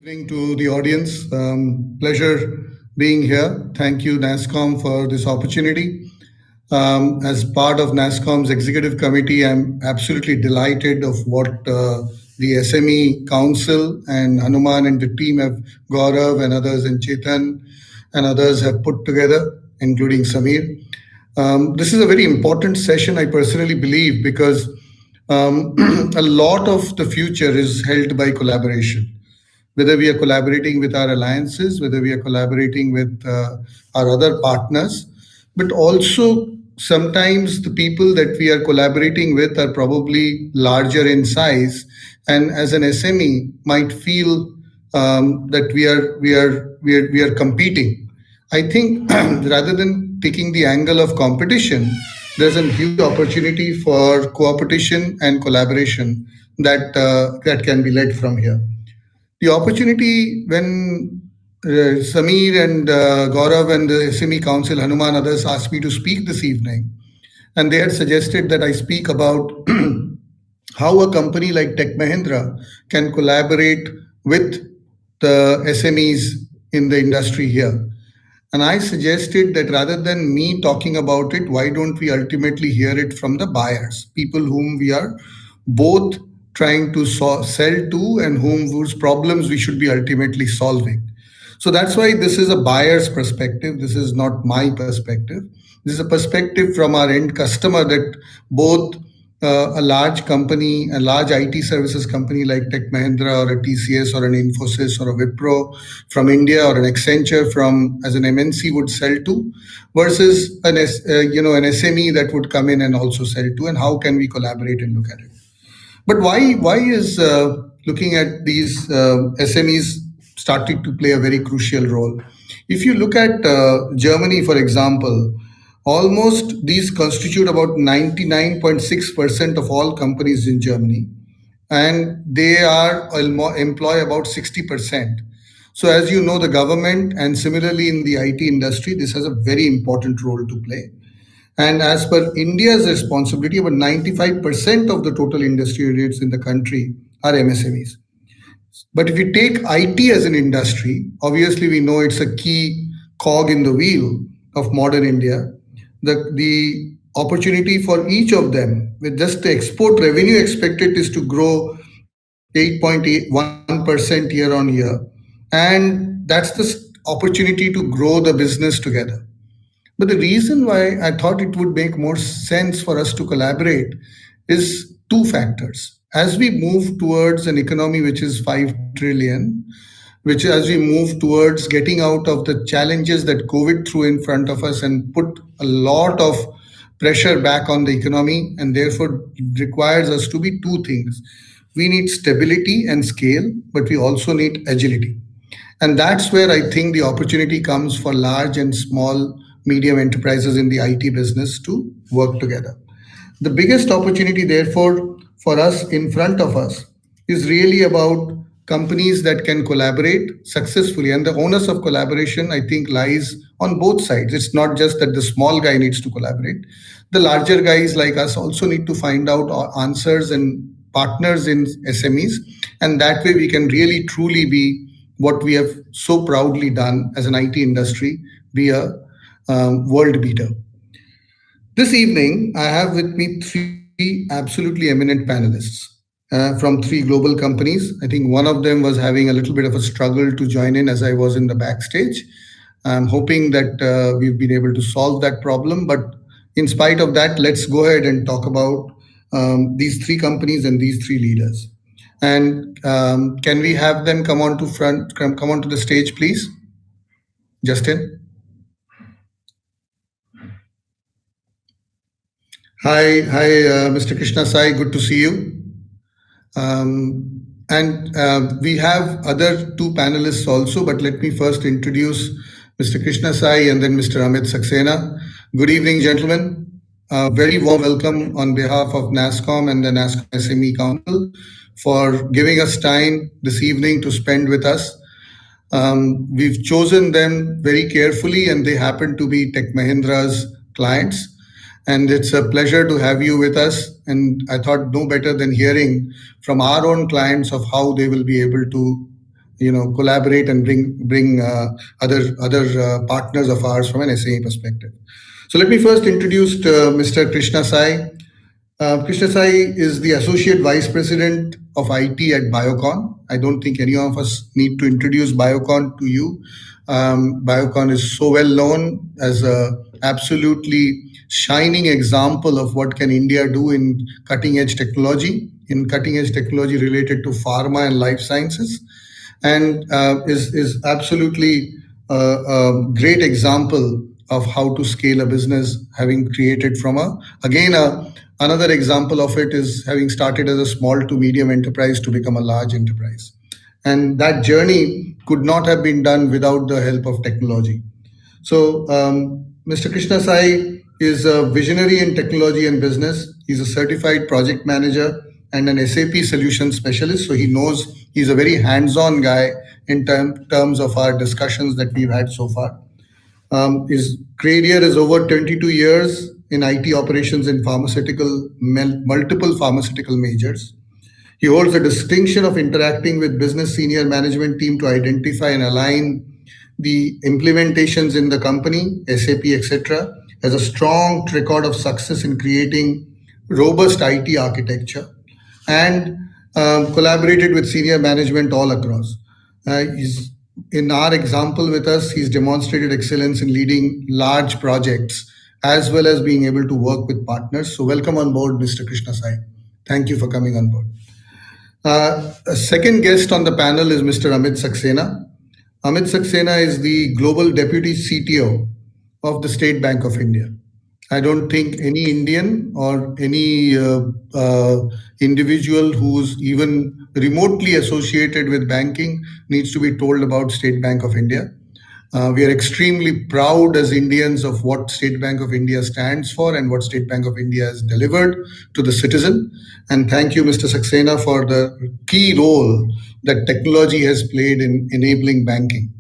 Evening to the audience. Pleasure being here. Thank you, NASCOM, for this opportunity. As part of NASCOM's executive committee, I'm absolutely delighted of what the SME Council and Hanuman and the team have, Gaurav and others, and Chetan and others have put together, including Samir. This is a very important session, I personally believe, because a lot of the future is held by collaboration, whether we are collaborating with our alliances, whether we are collaborating with our other partners, but also sometimes the people that we are collaborating with are probably larger in size, and as an SME might feel that we are competing. I think rather than taking the angle of competition, there's a huge opportunity for cooperation and collaboration that can be led from here. The opportunity when Samir and Gaurav and the SME Council, Hanuman, others asked me to speak this evening, and they had suggested that I speak about how a company like Tech Mahindra can collaborate with the SMEs in the industry here. And I suggested that rather than me talking about it, why don't we ultimately hear it from the buyers, people whom we are both trying to sell to and whose problems we should be ultimately solving. So that's why this is a buyer's perspective. This is not my perspective. This is a perspective from our end customer that both a large company, a large IT services company like Tech Mahindra or a TCS or an Infosys or a Wipro from India or an Accenture from as an MNC would sell to, versus an SME that would come in and also sell to, and how can we collaborate and look at it. But why is looking at these SMEs starting to play a very crucial role? If you look at Germany, for example, almost these constitute about 99.6% of all companies in Germany, and they are employ about 60%. So as you know, the government and similarly in the IT industry, this has a very important role to play. And as per India's responsibility, about 95% of the total industry rates in the country are MSMEs. But if you take IT as an industry, obviously we know it's a key cog in the wheel of modern India. The opportunity for each of them, with just the export revenue expected is to grow 8.1% year on year. And that's the opportunity to grow the business together. But the reason why I thought it would make more sense for us to collaborate is two factors. As we move towards an economy which is 5 trillion, which as we move towards getting out of the challenges that COVID threw in front of us and put a lot of pressure back on the economy, and therefore requires us to be two things. We need stability and scale, but we also need agility. And that's where I think the opportunity comes for large and small, medium enterprises in the IT business to work together. The biggest opportunity, therefore, for us in front of us is really about companies that can collaborate successfully. And the onus of collaboration, I think, lies on both sides. It's not just that the small guy needs to collaborate. The larger guys like us also need to find out answers and partners in SMEs. And that way we can really truly be what we have so proudly done as an IT industry, be a world beater. This evening, I have with me three absolutely eminent panelists from three global companies. I think one of them was having a little bit of a struggle to join in as I was in the backstage. I'm hoping that we've been able to solve that problem. But in spite of that, let's go ahead and talk about these three companies and these three leaders. And can we have them come on to front, come onto the stage, please? Justin. Hi, Mr. Krishna Sai. Good to see you. And we have other two panelists also, but let me first introduce Mr. Krishna Sai and then Mr. Amit Saxena. Good evening, gentlemen. Very warm welcome on behalf of NASCOM and the NASCOM SME Council for giving us time this evening to spend with us. We've chosen them very carefully, and they happen to be Tech Mahindra's clients. And it's a pleasure to have you with us. And I thought no better than hearing from our own clients of how they will be able to collaborate and bring other partners of ours from an SME perspective. So let me first introduce Mr. Krishna Sai. Krishna Sai is the Associate Vice President of IT at Biocon. I don't think any of us need to introduce Biocon to you. Biocon is so well known as a absolutely shining example of what can India do in cutting edge technology related to pharma and life sciences, and is absolutely a great example of how to scale a business, having created from another example of it is having started as a small to medium enterprise to become a large enterprise. And that journey could not have been done without the help of technology. So, Mr. Krishna Sai is a visionary in technology and business. He's a certified project manager and an SAP solution specialist. So he's a very hands-on guy in terms of our discussions that we've had so far. His career is over 22 years in IT operations in multiple pharmaceutical majors. He holds the distinction of interacting with business senior management team to identify and align the implementations in the company, SAP, etc., has a strong record of success in creating robust IT architecture and collaborated with senior management all across. He's in our example with us, he's demonstrated excellence in leading large projects as well as being able to work with partners. So welcome on board, Mr. Krishna Sai. Thank you for coming on board. A second guest on the panel is Mr. Amit Saxena. Amit Saxena is the Global Deputy CTO of the State Bank of India. I don't think any Indian or any individual who's even remotely associated with banking needs to be told about State Bank of India. We are extremely proud as Indians of what State Bank of India stands for and what State Bank of India has delivered to the citizen. And thank you, Mr. Saxena, for the key role that technology has played in enabling banking.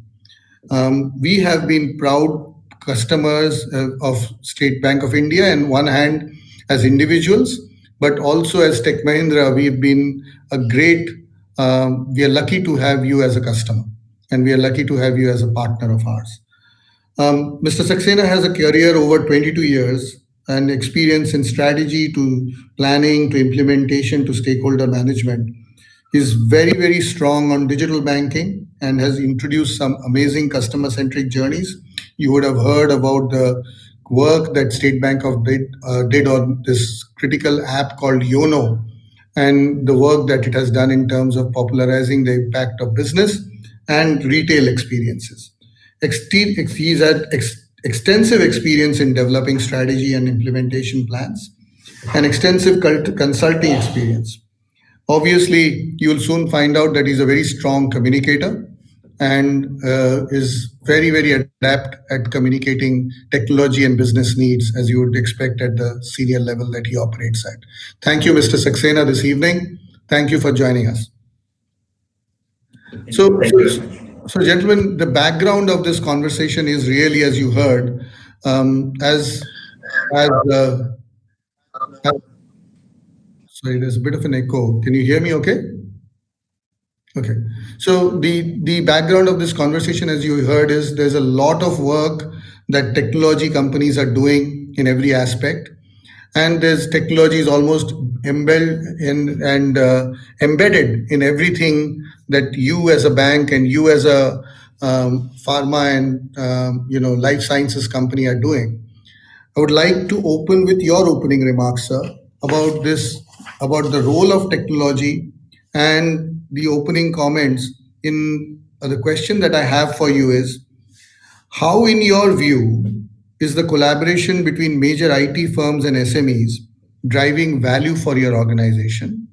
We have been proud customers of State Bank of India, on one hand as individuals, but also as Tech Mahindra, we've been we are lucky to have you as a customer, and we are lucky to have you as a partner of ours. Mr. Saxena has a career over 22 years and experience in strategy to planning to implementation to stakeholder management. He's very, very strong on digital banking and has introduced some amazing customer-centric journeys. You would have heard about the work that State Bank of did on this critical app called YONO, and the work that it has done in terms of popularizing the impact of business and retail experiences. He's had extensive experience in developing strategy and implementation plans and extensive consulting experience. Obviously, you will soon find out that he's a very strong communicator and is very, very adept at communicating technology and business needs, as you would expect at the senior level that he operates at. Thank you, Mr. Saxena, this evening. Thank you for joining us. So, gentlemen, the background of this conversation is really, as you heard, as sorry, there's a bit of an echo. Can you hear me okay? Okay. So the background of this conversation, as you heard, is there's a lot of work that technology companies are doing in every aspect. And there's technology is almost embedded in everything that you as a bank and you as a pharma and life sciences company are doing. I would like to open with your opening remarks, sir, about the role of technology and the opening comments. In the question that I have for you is, how, in your view, is the collaboration between major IT firms and SMEs driving value for your organization?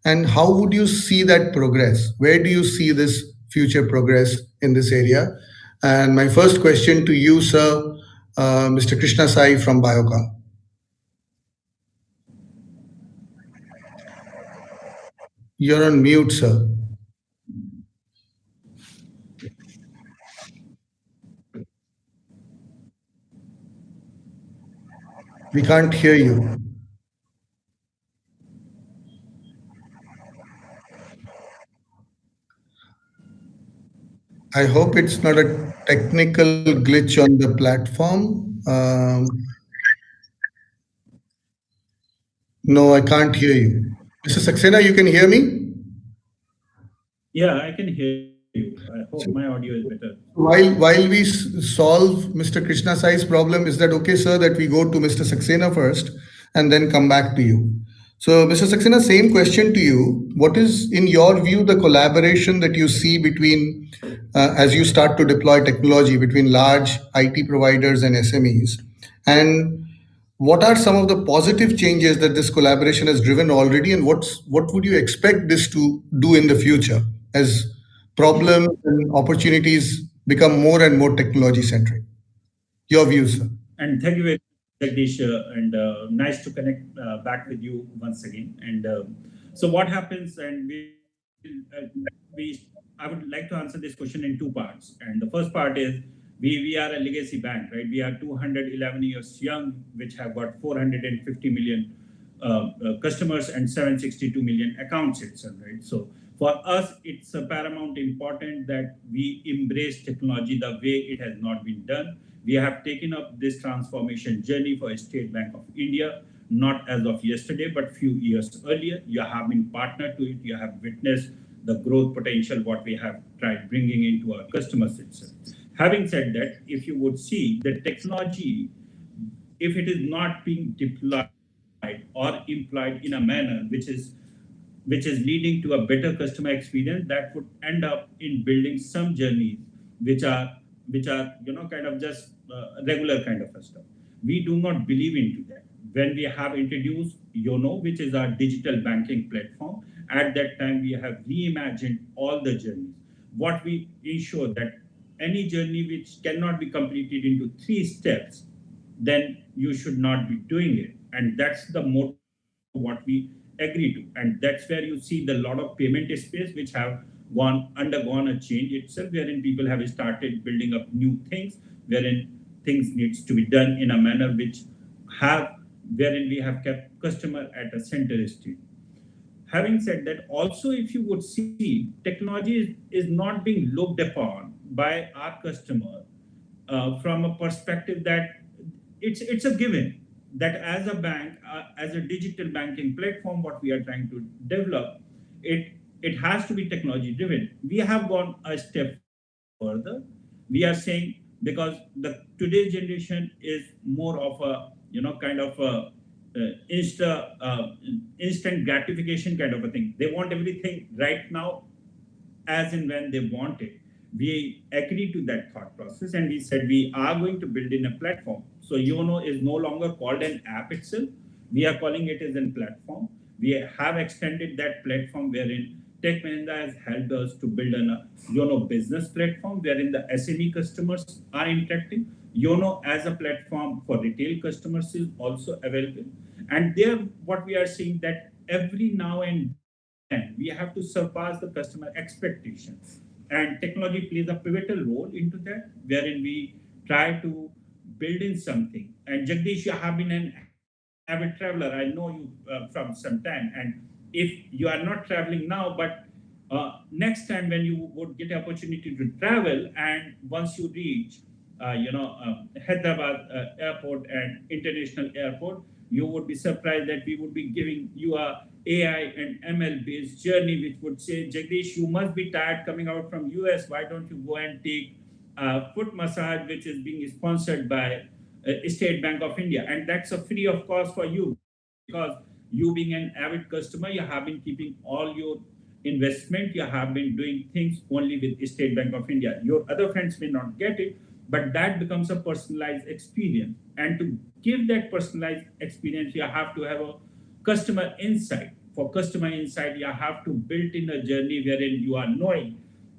And how would you see that progress? Where do you see this future progress in this area? And my first question to you, sir, Mr. Krishna Sai from Biocon. You're on mute, sir. We can't hear you. I hope it's not a technical glitch on the platform. No, I can't hear you. Mr. Saxena, you can hear me? Yeah, I can hear you. I hope my So audio is better. while we solve Mr. Krishna Sai's problem, is that okay, sir, that we go to Mr. Saxena first and then come back to you? So, Mr. Saxena, same question to you. What is, in your view, the collaboration that you see between, as you start to deploy technology between large IT providers and SMEs? And what are some of the positive changes that this collaboration has driven already, and what would you expect this to do in the future as problems and opportunities become more and more technology centric? Your views, sir. And thank you very much, Jagdish, and nice to connect back with you once again. And so, what happens? And I would like to answer this question in two parts. And the first part is we are a legacy bank, right? We are 211 years young, which have got 450 million customers and 762 million accounts itself, right? So for us, it's a paramount important that we embrace technology the way it has not been done. We have taken up this transformation journey for State Bank of India, not as of yesterday, but few years earlier. You have been partner to it. You have witnessed the growth potential what we have tried bringing into our customers itself. Having said that, if you would see the technology, if it is not being deployed or employed in a manner which is leading to a better customer experience, that would end up in building some journeys which are kind of just regular kind of a stuff. We do not believe into that. When we have introduced Yono, which is our digital banking platform, at that time we have reimagined all the journeys. What we ensure that any journey which cannot be completed into 3 steps, then you should not be doing it. And that's the motto what we agree to. And that's where you see the lot of payment space which have undergone a change itself, wherein people have started building up new things, wherein things needs to be done in a manner which have wherein we have kept customer at a center stage. Having said that, also if you would see, technology is not being looked upon by our customer from a perspective that it's a given that as a bank, as a digital banking platform, what we are trying to develop, it it has to be technology driven. We have gone a step further. We are saying, because the today's generation is more of a kind of a instant gratification kind of a thing. They want everything right now, as and when they want it. We agreed to that thought process and we said we are going to build in a platform. So Yono is no longer called an app itself. We are calling it as a platform. We have extended that platform wherein Tech Mahindra has helped us to build a Yono business platform wherein the SME customers are interacting. Yono as a platform for retail customers is also available. And there, what we are seeing that every now and then we have to surpass the customer expectations. And technology plays a pivotal role into that, wherein we try to build in something. And Jagdish, you have been an avid traveler. I know you from some time. And if you are not traveling now, but next time when you would get opportunity to travel, and once you reach Hyderabad airport and international airport, you would be surprised that we would be giving you a AI and ML based journey, which would say, Jagdish, you must be tired coming out from US. Why don't you go and take a foot massage, which is being sponsored by State Bank of India, and that's a free of cost for you, because you being an avid customer, you have been keeping all your investment, you have been doing things only with State Bank of India. Your other friends may not get it, but that becomes a personalized experience. And to give that personalized experience, you have to have a customer insight. For customer insight, you have to build in a journey wherein you are knowing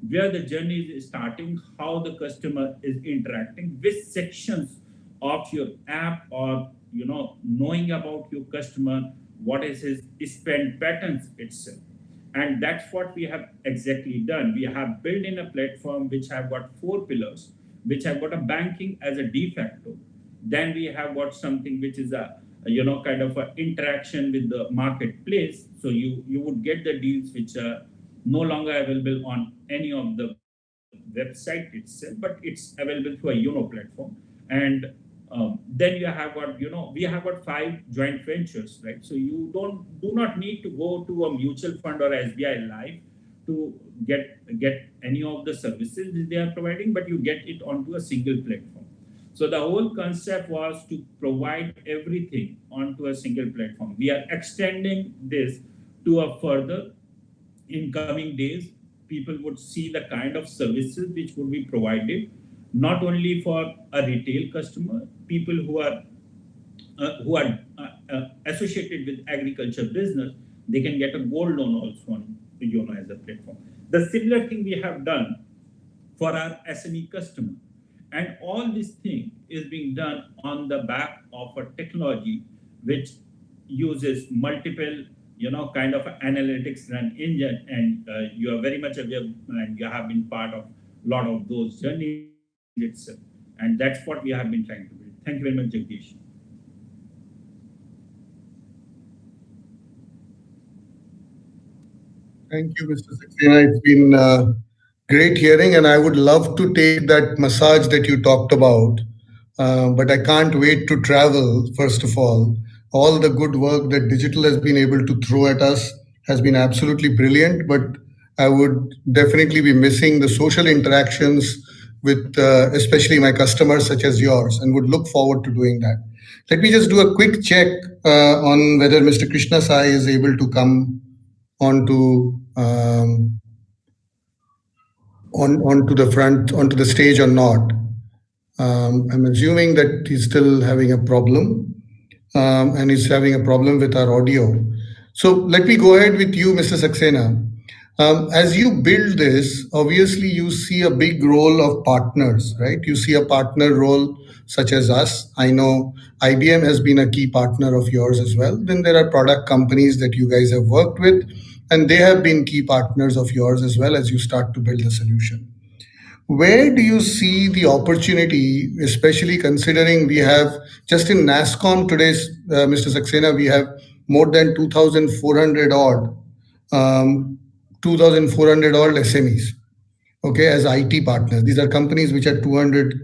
where the journey is starting, how the customer is interacting, which sections of your app, or knowing about your customer, what is his spend patterns itself. And that's what we have exactly done. We have built in a platform which have got 4 pillars, which have got a banking as a de facto. Then we have got something which is a kind of a interaction with the marketplace. So you would get the deals which are no longer available on any of the website. website itself, but it's available through a platform. And then you have got, we have got 5 joint ventures, right? So you do not need to go to a mutual fund or SBI Life to get any of the services that they are providing, but you get it onto a single platform. So the whole concept was to provide everything onto a single platform. We are extending this to a further. In coming days, people would see the kind of services which would be provided, not only for a retail customer, people who are associated with agriculture business, they can get a gold loan also on Yono as a platform. The similar thing we have done for our SME customer. And all this thing is being done on the back of a technology which uses multiple, kind of analytics run engine. And you are very much aware and you have been part of a lot of those journeys itself. And that's what we have been trying to build. Thank you very much, Jagdish. Thank you, Mr. Saxena. It's been great hearing, and I would love to take that massage that you talked about. But I can't wait to travel, first of all. All the good work that digital has been able to throw at us has been absolutely brilliant, but I would definitely be missing the social interactions with especially my customers such as yours, and would look forward to doing that. Let me just do a quick check on whether Mr. Krishna Sai is able to come onto onto the front onto the stage or not. I'm assuming that he's still having a problem, and he's having a problem with our audio. So let me go ahead with you, Mr. Saxena. As you build this, obviously you see a big role of partners, right? You see a partner role such as us. I know IBM has been a key partner of yours as well. Then there are product companies that you guys have worked with, and they have been key partners of yours as well as you start to build the solution. Where do you see the opportunity, especially considering we have just in NASSCOM today, Mr. Saxena, we have more than 2,400 odd, 2,400 odd SMEs, okay, as IT partners. These are companies which are 200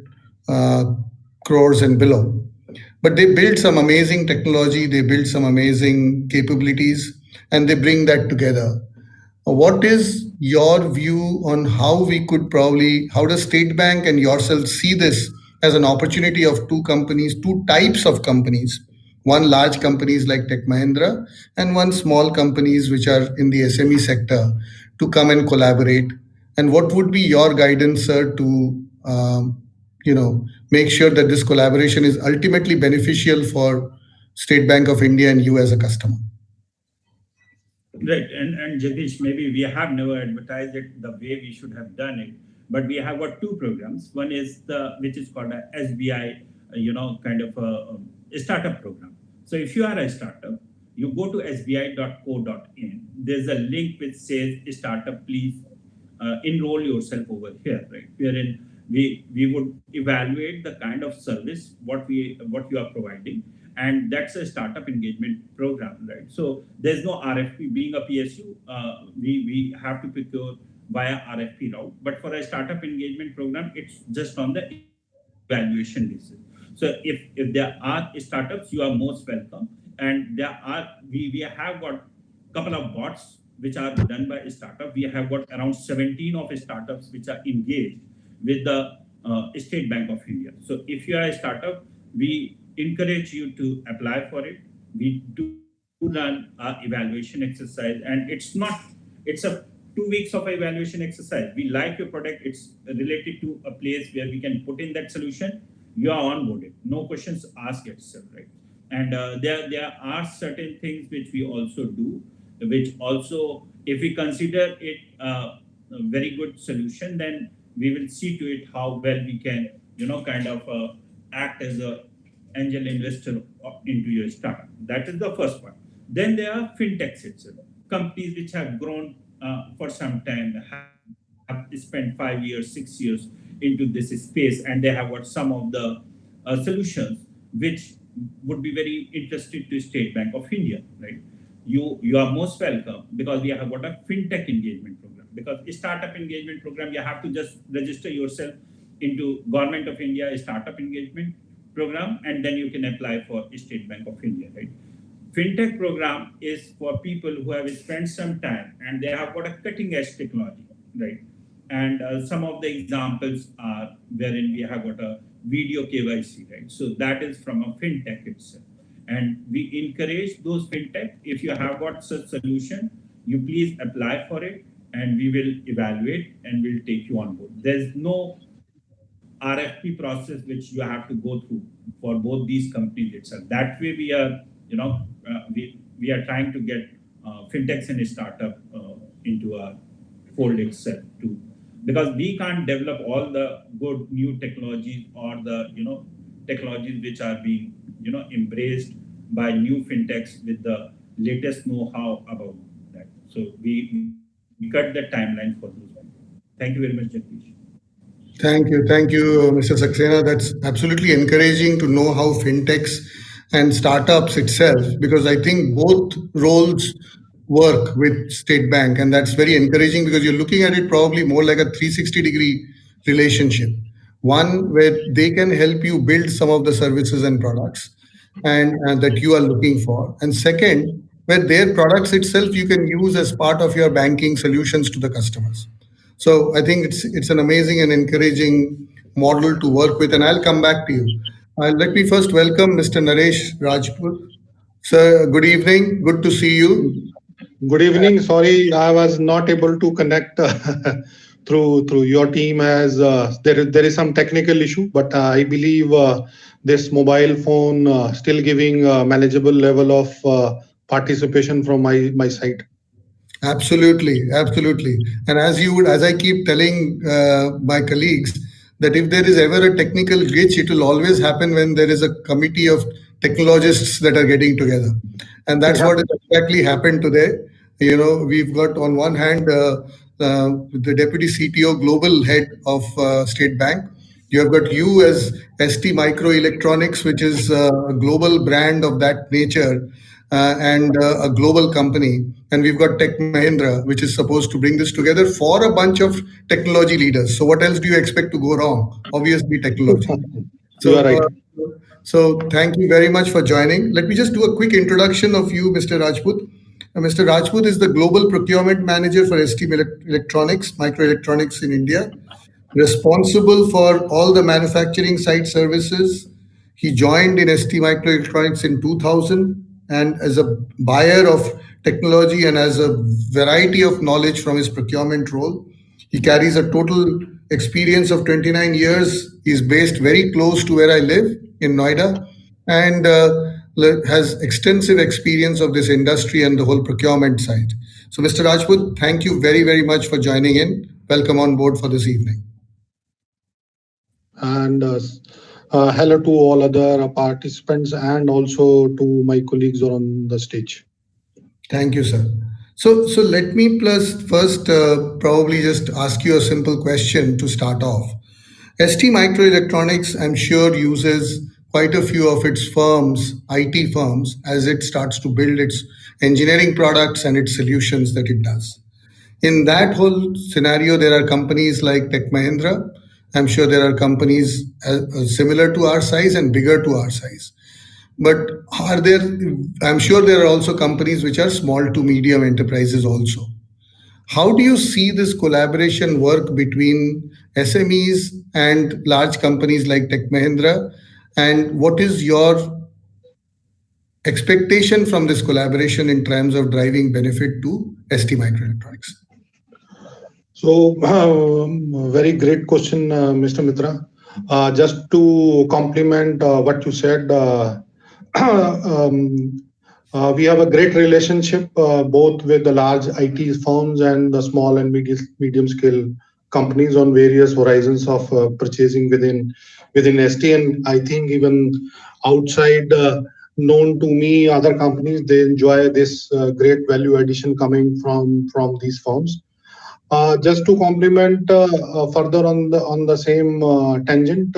crores and below. But they build some amazing technology, they build some amazing capabilities, and they bring that together. What is your view on how we could probably, how does State Bank and yourself see this as an opportunity of two companies, two types of companies? One large companies like Tech Mahindra and one small companies which are in the SME sector to come and collaborate. And what would be your guidance, sir, to make sure that this collaboration is ultimately beneficial for State Bank of India and you as a customer? Right, and Jagdish, maybe we have never advertised it the way we should have done it, but we have got 2 programs. One is which is called a SBI, kind of a startup program. So if you are a startup, you go to sbi.co.in. There's a link which says startup, please enroll yourself over here, right? Wherein we would evaluate the kind of service what you are providing, and that's a startup engagement program, right? So there's no RFP. Being a PSU, we have to procure via RFP route. But for a startup engagement program, it's just on the evaluation basis. So if there are startups, you are most welcome. And we have got a couple of bots which are done by a startup. We have got around 17 of startups which are engaged with the State Bank of India. So if you are a startup, we encourage you to apply for it. We do run our evaluation exercise, and it's a 2 weeks of evaluation exercise. We like your product. It's related to a place where we can put in that solution. You are onboarded. No questions asked itself, right? And there are certain things which we also do, which also, if we consider it a very good solution, then we will see to it how well we can, kind of act as a angel investor into your startup. That is the first part. Then there are fintechs itself, companies which have grown for some time, have spent 5 years, 6 years into this space, and they have got some of the solutions which would be very interested to State Bank of India, right? You are most welcome, because we have got a fintech engagement program. because startup engagement program, you have to just register yourself into Government of India startup engagement program, and then you can apply for State Bank of India, right? Fintech program is for people who have spent some time and they have got a cutting edge technology, right? And some of the examples are wherein we have got a video KYC, right? So that is from a fintech itself. And we encourage those fintech, if you have got such solution, you please apply for it and we will evaluate and we'll take you on board. There's no RFP process which you have to go through for both these companies itself. That way we are, we are trying to get fintechs and startup into our fold itself too, because we can't develop all the good new technologies or the technologies which are being embraced by new fintechs with the latest know-how about that. So we cut the timeline for those people. Thank you very much, Jagdish. Thank you, Mr. Saxena. That's absolutely encouraging to know how fintechs and startups itself, because I think both roles work with State Bank, and that's very encouraging because you're looking at it probably more like a 360-degree relationship. One where they can help you build some of the services and products and that you are looking for, and second, where their products itself you can use as part of your banking solutions to the customers. So I think it's an amazing and encouraging model to work with, and I'll come back to you. Let me first welcome Mr. Naresh Rajput. Sir, good evening. Good to see you. Good evening. Sorry, I was not able to connect through your team as there is some technical issue, but I believe this mobile phone still giving manageable level of participation from my side. Absolutely, absolutely. And as I keep telling my colleagues, that if there is ever a technical glitch, it will always happen when there is a committee of technologists that are getting together, and that's what has exactly happened today. We've got on one hand the deputy CTO, global head of State Bank. You have got you as ST Microelectronics, which is a global brand of that nature and a global company. And we've got Tech Mahindra, which is supposed to bring this together for a bunch of technology leaders. So what else do you expect to go wrong? Obviously, technology. You are right. So thank you very much for joining. Let me just do a quick introduction of you, Mr. Rajput. Mr. Rajput is the Global Procurement Manager for ST Electronics, Microelectronics in India, responsible for all the manufacturing site services. He joined in ST Microelectronics in 2000, and as a buyer of technology and as a variety of knowledge from his procurement role. He carries a total experience of 29 years. He's based very close to where I live in Noida, and has extensive experience of this industry and the whole procurement side. So, Mr. Rajput, thank you very, very much for joining in. Welcome on board for this evening. And hello to all other participants and also to my colleagues on the stage. Thank you, sir. So let me first probably just ask you a simple question to start off. ST Microelectronics, I'm sure, uses quite a few of its firms, IT firms, as it starts to build its engineering products and its solutions that it does. In that whole scenario, there are companies like Tech Mahindra. I'm sure there are companies similar to our size and bigger to our size. But I'm sure there are also companies which are small to medium enterprises also. How do you see this collaboration work between SMEs and large companies like Tech Mahindra? And what is your expectation from this collaboration in terms of driving benefit to ST Microelectronics? So, very great question, Mr. Mitra. Just to complement what you said, we have a great relationship both with the large IT firms and the small and medium scale companies on various horizons of purchasing within ST. And I think even outside known to me, other companies, they enjoy this great value addition coming from these firms. Just to complement further on the same tangent,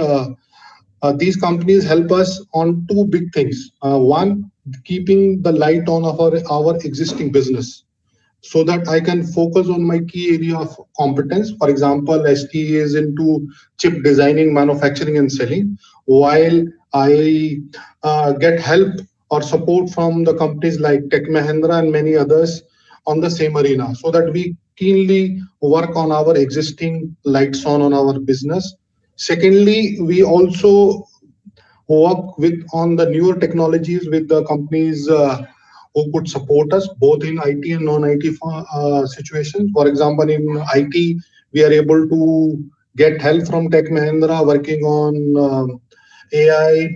these companies help us on two big things. One, keeping the light on our existing business. so that I can focus on my key area of competence. For example, ST is into chip designing, manufacturing, and selling, while I get help or support from the companies like Tech Mahindra and many others on the same arena, so that we keenly work on our existing lights on our business. Secondly, we also work with on the newer technologies with the companies who could support us both in IT and non-IT situations. For example, in IT, we are able to get help from Tech Mahindra working on AI,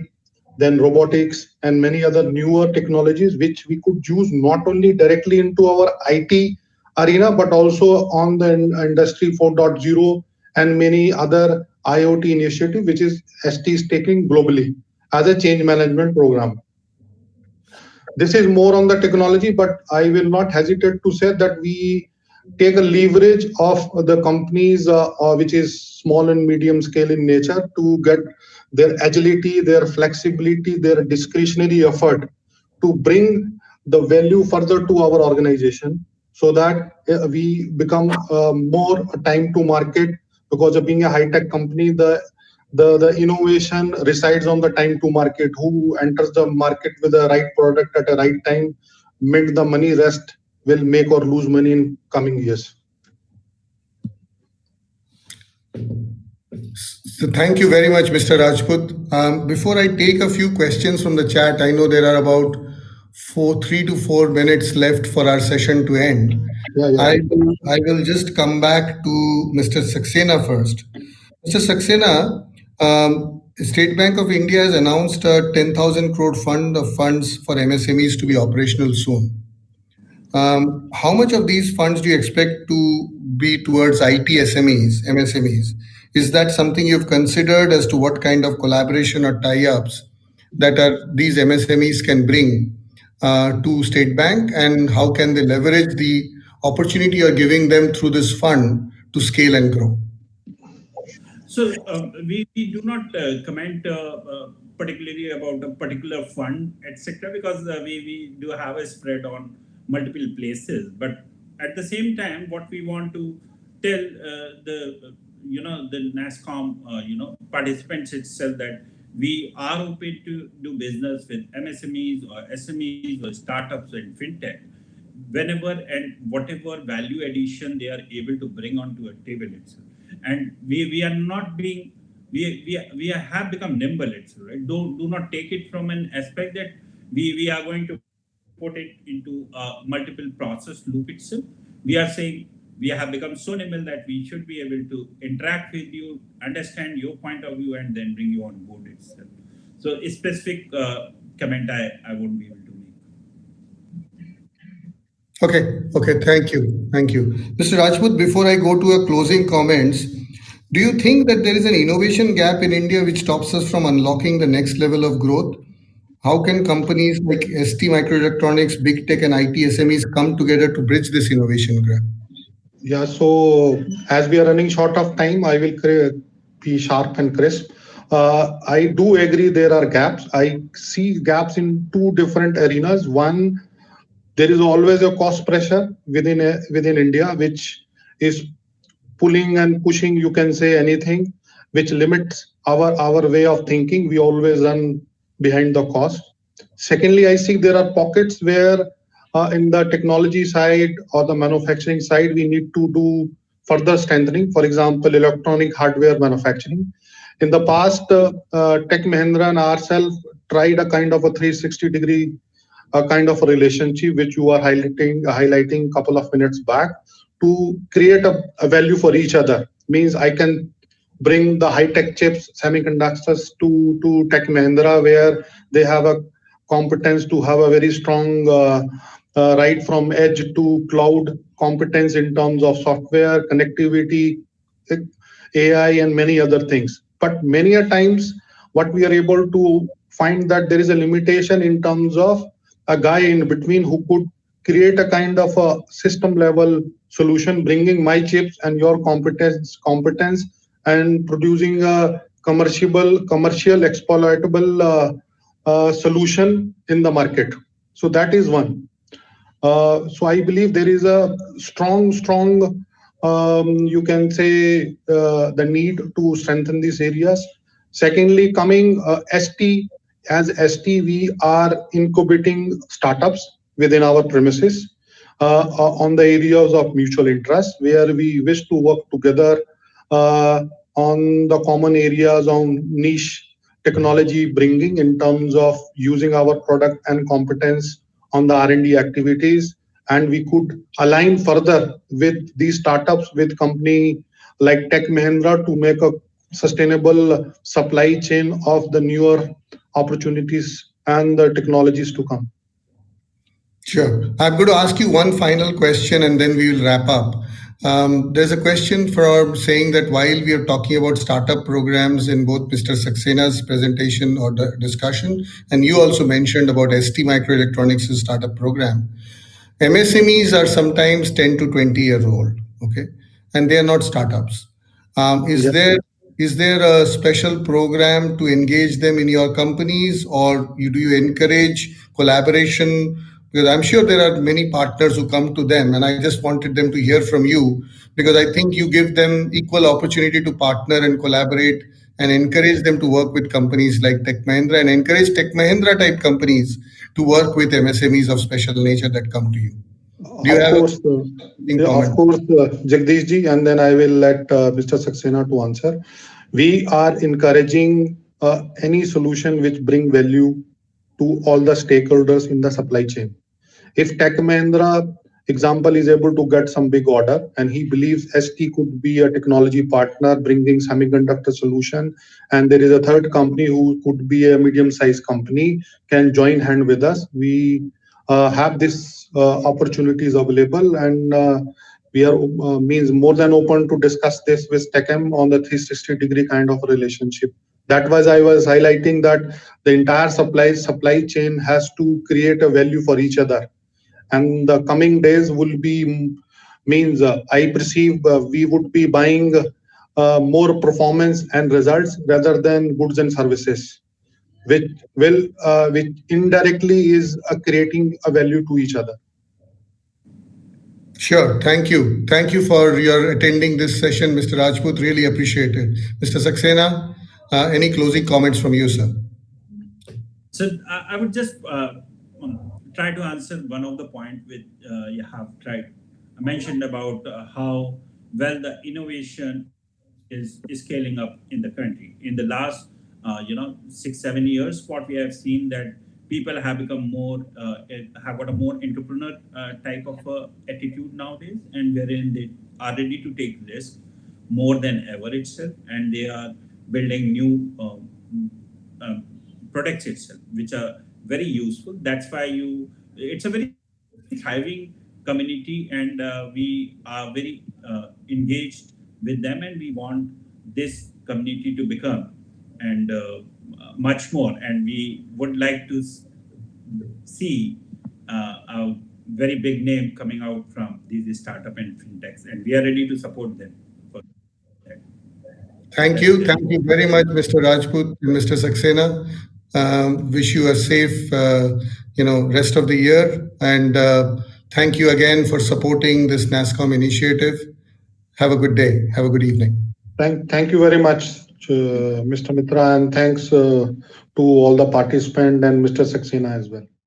then robotics, and many other newer technologies which we could use not only directly into our IT arena but also on the Industry 4.0 and many other IoT initiative which is ST is taking globally as a change management program. This is more on the technology, but I will not hesitate to say that we take a leverage of the companies which is small and medium scale in nature to get their agility, their flexibility, their discretionary effort to bring the value further to our organization so that we become more time to market, because of being a high tech company, the innovation resides on the time to market. Who enters the market with the right product at the right time, make the money, rest will make or lose money in coming years. So thank you very much, Mr. Rajput. Before I take a few questions from the chat, I know there are about 3 to 4 minutes left for our session to end. I will just come back to Mr. Saxena first. Mr. Saxena, State Bank of India has announced a 10,000 crore fund of funds for MSMEs to be operational soon. How much of these funds do you expect to be towards IT SMEs, MSMEs? Is that something you've considered as to what kind of collaboration or tie-ups that these MSMEs can bring to State Bank, and how can they leverage the opportunity you're giving them through this fund to scale and grow? So we do not comment particularly about a particular fund, etc., because we do have a spread on multiple places. But at the same time, what we want to tell the NASSCOM participants itself, that we are open to do business with MSMEs or SMEs or startups and fintech whenever and whatever value addition they are able to bring onto a table itself. And we are not being, we have become nimble itself, right? Do not take it from an aspect that we are going to put it into a multiple process loop itself. We are saying we have become so nimble that we should be able to interact with you, understand your point of view, and then bring you on board itself. So a specific comment I won't be able to make. Okay, thank you. Mr. Rajput, before I go to a closing comments, do you think that there is an innovation gap in India which stops us from unlocking the next level of growth? How can companies like ST Microelectronics, Big Tech, and IT SMEs come together to bridge this innovation gap? Yeah, so as we are running short of time, I will be sharp and crisp. I do agree there are gaps. I see gaps in two different arenas. One, there is always a cost pressure within India, which is pulling and pushing, you can say anything, which limits our way of thinking. We always run behind the cost. Secondly, I see there are pockets where in the technology side or the manufacturing side, we need to do further strengthening. For example, electronic hardware manufacturing. In the past, Tech Mahindra and ourselves tried a kind of a 360-degree kind of a relationship, which you are highlighting a couple of minutes back, to create a value for each other. Means I can bring the high-tech chips, semiconductors to Tech Mahindra, where they have a competence to have a very strong right from edge to cloud competence in terms of software, connectivity, AI, and many other things. But many a times, what we are able to find that there is a limitation in terms of a guy in between who could create a kind of a system level solution, bringing my chips and your competence and producing a commercial exploitable solution in the market. So that is one. So I believe there is a strong, you can say, the need to strengthen these areas. Secondly, coming ST, as ST, we are incubating startups within our premises on the areas of mutual interest, where we wish to work together uh, on the common areas on niche technology bringing in terms of using our product and competence on the R&D activities, and we could align further with these startups with company like Tech Mahindra to make a sustainable supply chain of the newer opportunities and the technologies to come. Sure. I'm going to ask you one final question and then we will wrap up. There's a question from saying that while we are talking about startup programs in both Mr. सक्सेना's presentation or the discussion, and you also mentioned about ST Microelectronics' startup program, MSMEs are sometimes 10 to 20 years old, okay, and they are not startups. Is Yes. there a special program to engage them in your companies, or do you encourage collaboration? Because I'm sure there are many partners who come to them, and I just wanted them to hear from you because I think you give them equal opportunity to partner and collaborate and encourage them to work with companies like Tech Mahindra and encourage Tech Mahindra type companies to work with MSMEs of special nature that come to you. Do you Of have course, any comment? Jagdish ji, and then I will let Mr. Saxena to answer. We are encouraging any solution which bring value to all the stakeholders in the supply chain. If Tech Mahindra example is able to get some big order and he believes ST could be a technology partner bringing semiconductor solution, and there is a third company who could be a medium-sized company can join hand with us. We have this opportunities available, and we are means more than open to discuss this with TechM on the 360-degree kind of relationship. That was I was highlighting that the entire supply chain has to create a value for each other, and the coming days will be means I perceive we would be buying more performance and results rather than goods and services, which indirectly is creating a value to each other. Sure. Thank you. Thank you for your attending this session, Mr. Rajput. Really appreciate it. Mr. Saxena, any closing comments from you, sir? So I would just try to answer one of the point which you have tried mentioned about how well the innovation is scaling up in the country. In the last 6-7 years, what we have seen that people have become more have got a more entrepreneur type of attitude nowadays, and wherein they are ready to take risks more than ever itself, and they are building new uh, products itself, which are very useful. That's why it's a very thriving community, and we are very engaged with them, and we want this community to become and much more. And we would like to see a very big name coming out from these startup and fintechs, and we are ready to support them for that. Thank you. Thank you very much, Mr. Rajput and Mr. Saxena. Wish you a safe, rest of the year. And thank you again for supporting this NASSCOM initiative. Have a good day. Have a good evening. Thank you very much, Mr. Mitra, and thanks to all the participants and Mr. Saxena as well.